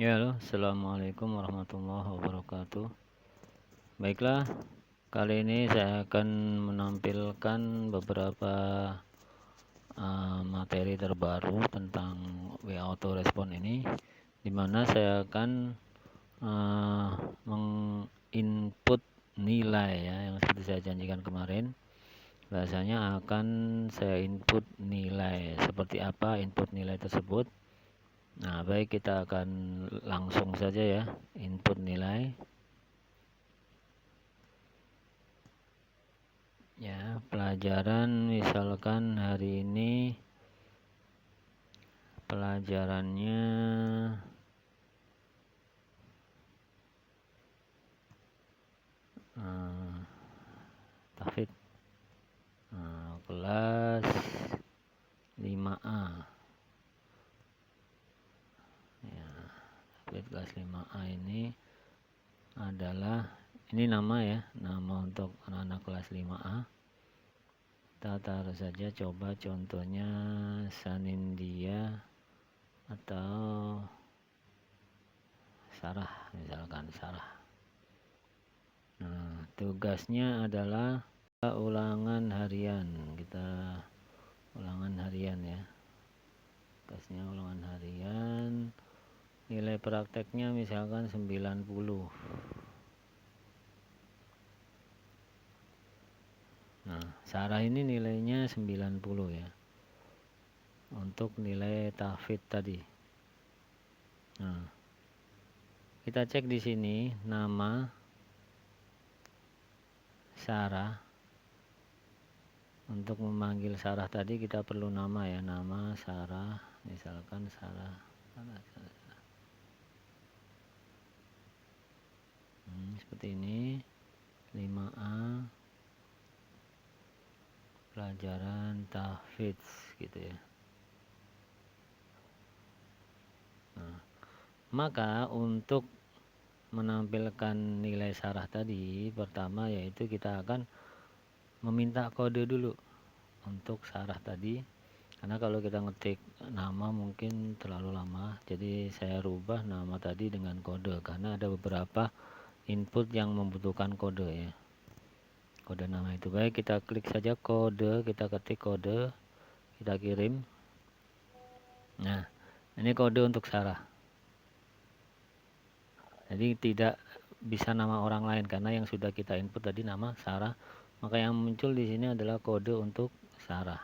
Ya, halo. Assalamualaikum warahmatullahi wabarakatuh. Baiklah, kali ini saya akan menampilkan beberapa materi terbaru tentang WA autorespon ini, di mana saya akan menginput nilai ya, yang seperti saya janjikan kemarin. Bahasanya akan saya input nilai. Seperti apa input nilai tersebut? Nah, baik, kita akan langsung saja ya, input nilai. Ya, pelajaran misalkan hari ini pelajarannya tahfidz kelas 5A. Ya, tahfidz kelas 5A ini adalah nama ya, nama untuk anak-anak kelas 5A. Kita taruh saja, coba contohnya Sanindya atau Sarah, misalkan Sarah. Nah, tugasnya adalah ulangan harian. Kita ulangan harian ya. Tugasnya ulangan harian. Nilai prakteknya misalkan 90. Nah, Sarah ini nilainya 90 ya. Untuk nilai tahfidz tadi. Nah, kita cek di sini nama Sarah. Untuk memanggil Sarah tadi kita perlu nama ya, nama Sarah, misalkan Sarah. Seperti ini, 5A, pelajaran tahfidz gitu ya. Nah, maka untuk menampilkan nilai Sarah tadi, pertama yaitu kita akan meminta kode dulu untuk Sarah tadi, karena kalau kita ngetik nama mungkin terlalu lama, jadi saya rubah nama tadi dengan kode, karena ada beberapa input yang membutuhkan kode ya, kode nama itu. Baik, kita klik saja kode, kita ketik kode, kita kirim. Nah, ini kode untuk Sarah, jadi tidak bisa nama orang lain karena yang sudah kita input tadi nama Sarah, maka yang muncul di sini adalah kode untuk Sarah.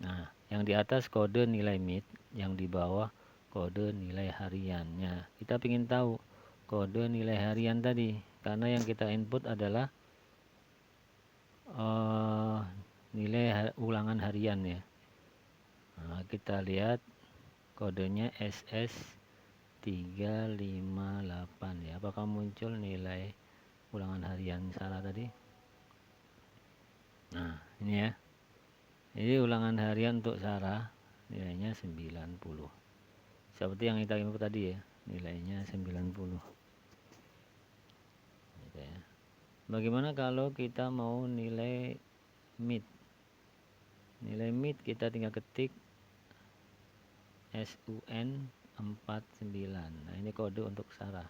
Nah, yang di atas kode nilai MIT, yang di bawah kode nilai hariannya. Kita ingin tahu kode nilai harian tadi, karena yang kita input adalah nilai ulangan harian ya. Nah, kita lihat kodenya SS358 ya. Apakah muncul nilai ulangan harian Sarah tadi? Nah, ini ya. Jadi ulangan harian untuk Sarah nilainya 90. Seperti yang kita input tadi ya, nilainya 90. Gitu ya. Bagaimana kalau kita mau nilai MIT? Nilai MIT kita tinggal ketik SUN49. Nah, ini kode untuk Sarah.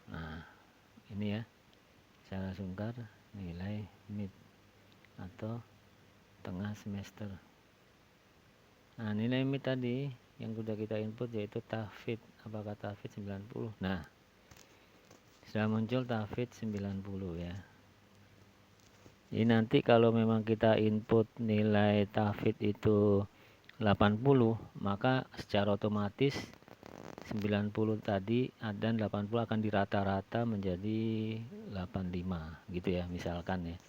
Nah, ini ya, Sarah Sungkar nilai MIT atau tengah semester. Nah, nilai MIT tadi yang sudah kita input yaitu tahfidz. Apakah tahfidz 90? Nah, sudah muncul tahfidz 90 ya. Jadi nanti kalau memang kita input nilai tahfidz itu 80, maka secara otomatis 90 tadi dan 80 akan dirata-rata menjadi 85 gitu ya, misalkan ya.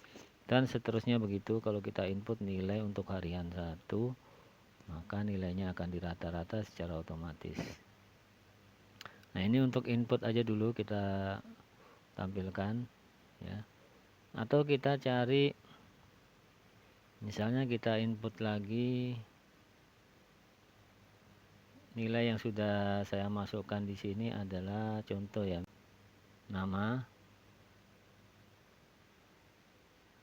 Dan seterusnya begitu, kalau kita input nilai untuk harian 1, maka nilainya akan dirata-rata secara otomatis. Nah, ini untuk input aja dulu kita tampilkan ya. Atau kita cari, misalnya kita input lagi nilai yang sudah saya masukkan di sini adalah contoh ya, nama.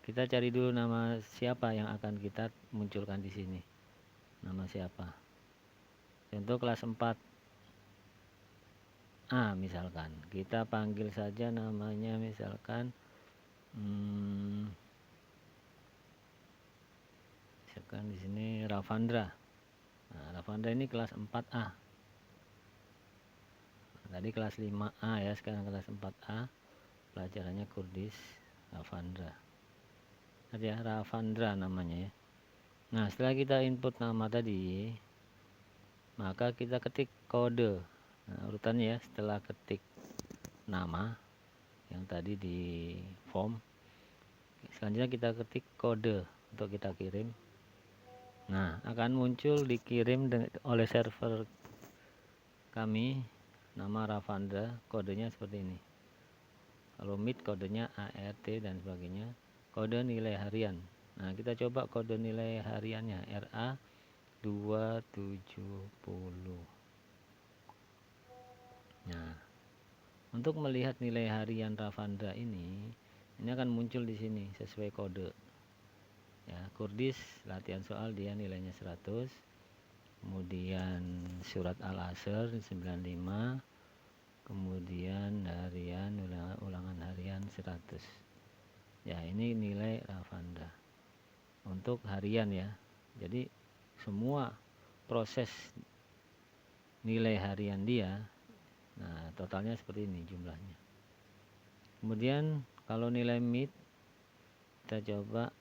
Kita cari dulu nama siapa yang akan kita munculkan di sini. Nama siapa? Contoh kelas 4. A misalkan. Kita panggil saja namanya misalkan misalkan di sini Ravandra. Nah, Ravandra ini kelas 4A. Tadi kelas 5A ya, sekarang kelas 4A. Pelajarannya Kurdis Ravandra. Ada ya, Ravandra namanya ya. Nah, setelah kita input nama tadi, maka kita ketik kode. Nah, urutannya ya, setelah ketik nama yang tadi di form, selanjutnya kita ketik kode untuk kita kirim. Nah, akan muncul dikirim oleh server kami nama Ravandra, kodenya seperti ini. Kalau Meet kodenya ART dan sebagainya, kode nilai harian. Nah, kita coba kode nilai hariannya RA 270. Nah, untuk melihat nilai harian Ravandra ini akan muncul di sini sesuai kode. Ya, Kurdis latihan soal dia nilainya 100. Kemudian surat Al-Asr 95. Kemudian harian ulangan harian 100. Ya, ini nilai Ravandra untuk harian ya. Jadi semua proses nilai harian dia, nah totalnya seperti ini jumlahnya. Kemudian kalau nilai mid, kita coba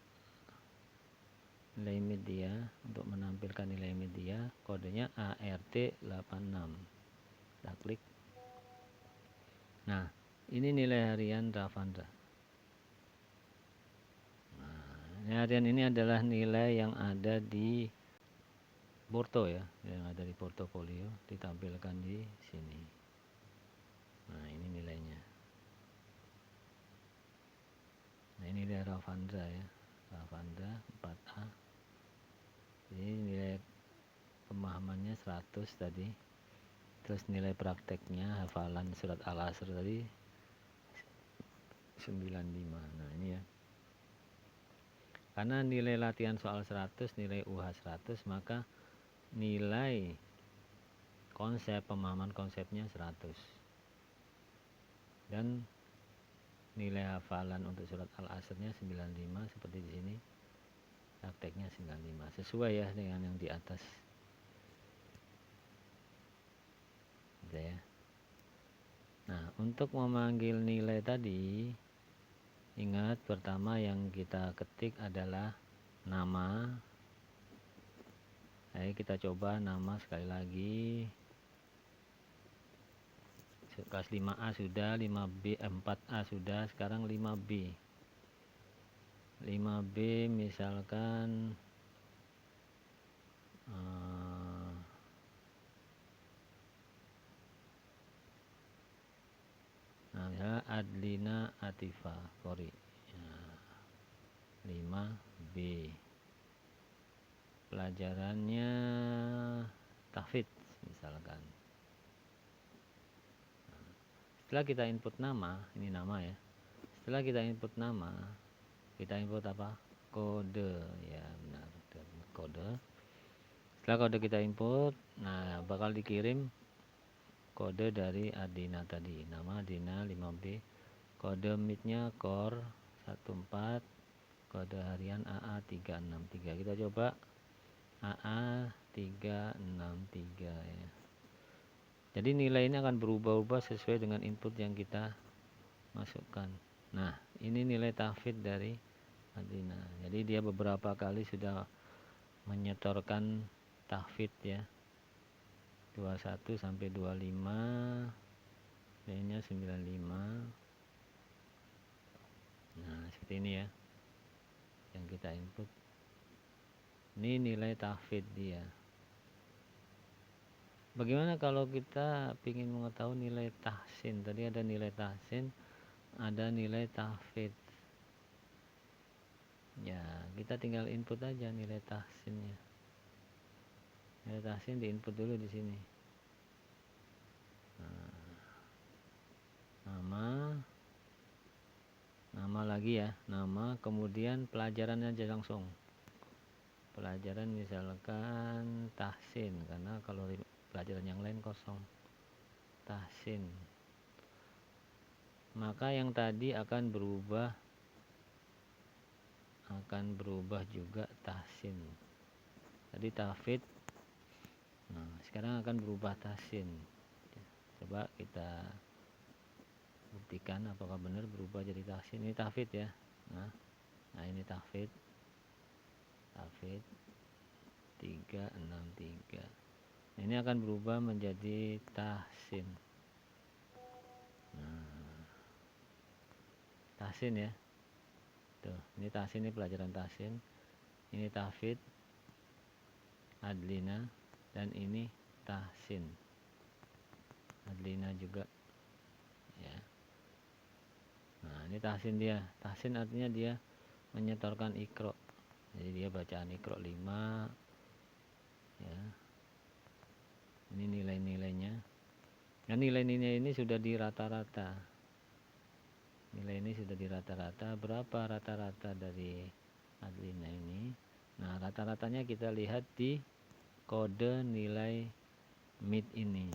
nilai mid dia. Untuk menampilkan nilai mid dia, kodenya ART86. Kita klik. Nah, ini nilai harian Ravandra. Nah, harian ini adalah nilai yang ada di Porto ya, yang ada di portofolio, ditampilkan di sini. Nah, ini nilainya. Nah, ini nilai Ravandra ya, Ravandra 4A. Ini nilai pemahamannya 100 tadi. Terus nilai prakteknya hafalan surat Al-Asr tadi 95. Nah, ini ya. Karena nilai latihan soal 100, nilai UH 100, maka nilai konsep pemahaman konsepnya 100. Dan nilai hafalan untuk surat Al-Asrnya 95 seperti di sini. Prakteknya 95. Sesuai ya dengan yang di atas. Gitu ya. Nah, untuk memanggil nilai tadi, ingat pertama yang kita ketik adalah nama. Ayo kita coba nama sekali lagi. Kelas 5A sudah, 5B, 4A sudah, sekarang 5B. 5B misalkan nah, misalnya Adlina Atifa Kori. Nah, 5B. Pelajarannya tahfidz misalkan. Setelah kita input nama, ini nama ya. Setelah kita input nama, kita input apa? Kode ya, benar, kode. Setelah kode kita input, nah bakal dikirim kode dari Adina tadi, nama Adina 5B, kode midnya core 14, kode harian AA363. Kita coba AA363 ya. Jadi nilai ini akan berubah-ubah sesuai dengan input yang kita masukkan. Nah, ini nilai tahfidz dari Adina. Jadi dia beberapa kali sudah menyetorkan tahfidz ya. 21 sampai 25, nilainya 95. Nah, seperti ini ya. Yang kita input. Ini nilai tahfidz dia. Bagaimana kalau kita ingin mengetahui nilai tahsin? Tadi ada nilai tahsin, ada nilai tahfidz. Ya, kita tinggal input aja nilai tahsinnya. Nilai tahsin diinput dulu di sini. Nah, nama lagi ya, nama, kemudian pelajaran aja langsung. Pelajaran misalkan tahsin, karena kalau pelajaran yang lain kosong. tahsin. Maka yang tadi akan berubah juga tahsin. Tadi tafid, nah sekarang akan berubah tahsin. Coba kita buktikan apakah benar berubah jadi tahsin. Ini tafid ya. Nah ini tafid 363. Ini akan berubah menjadi tahsin. Nah, tahsin ya. Tuh, ini tahsin, ini pelajaran tahsin. Ini tafid, adlina, dan ini tahsin. Adlina juga ya. Nah, ini tahsin dia. Tahsin artinya dia menyetorkan ikro. Jadi dia bacaan ikro 5 ya. Ini nilai-nilainya. Nah, nilai-nilai ini sudah di rata-rata. Nilai ini sudah di rata-rata. Berapa rata-rata dari adlina ini? Nah, rata-ratanya kita lihat di kode nilai MIT ini,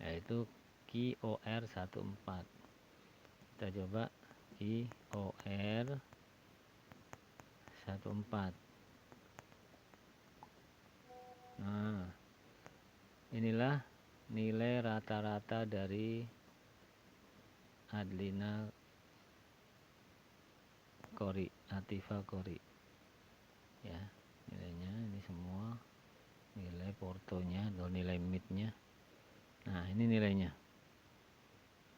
yaitu QOR 14. Kita coba QOR 14. Nah, inilah nilai rata-rata dari adlina Qori, Atifa Qori ya. Nilainya ini semua nilai portonya atau nilai MIT-nya. Nah, ini nilainya.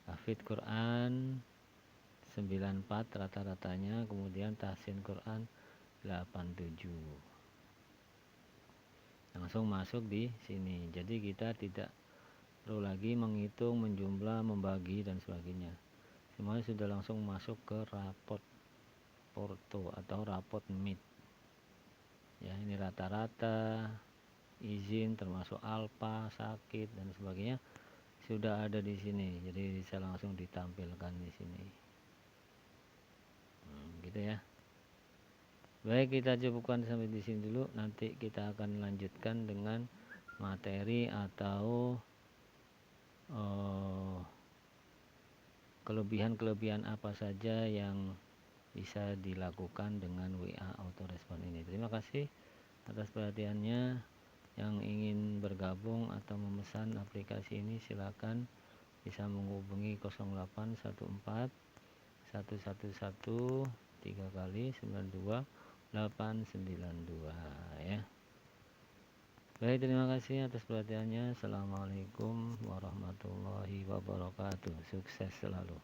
Hafid Quran 94 rata-ratanya, kemudian tahsin Quran 87. Langsung masuk di sini. Jadi kita tidak perlu lagi menghitung, menjumlah, membagi dan sebagainya. Semuanya sudah langsung masuk ke rapot porto atau rapot MIT. Ya, ini rata-rata, izin termasuk alfa, sakit dan sebagainya sudah ada di sini. Jadi bisa langsung ditampilkan di sini. Gitu ya. Baik, kita cukupkan sampai di sini dulu. Nanti kita akan lanjutkan dengan materi atau kelebihan-kelebihan apa saja yang bisa dilakukan dengan WA autorespon ini. Terima kasih atas perhatiannya. Yang ingin bergabung atau memesan aplikasi ini silakan bisa menghubungi 0814 111 3 kali 92 892 ya. Baik, terima kasih atas perhatiannya. Assalamualaikum warahmatullahi wabarakatuh. Sukses selalu.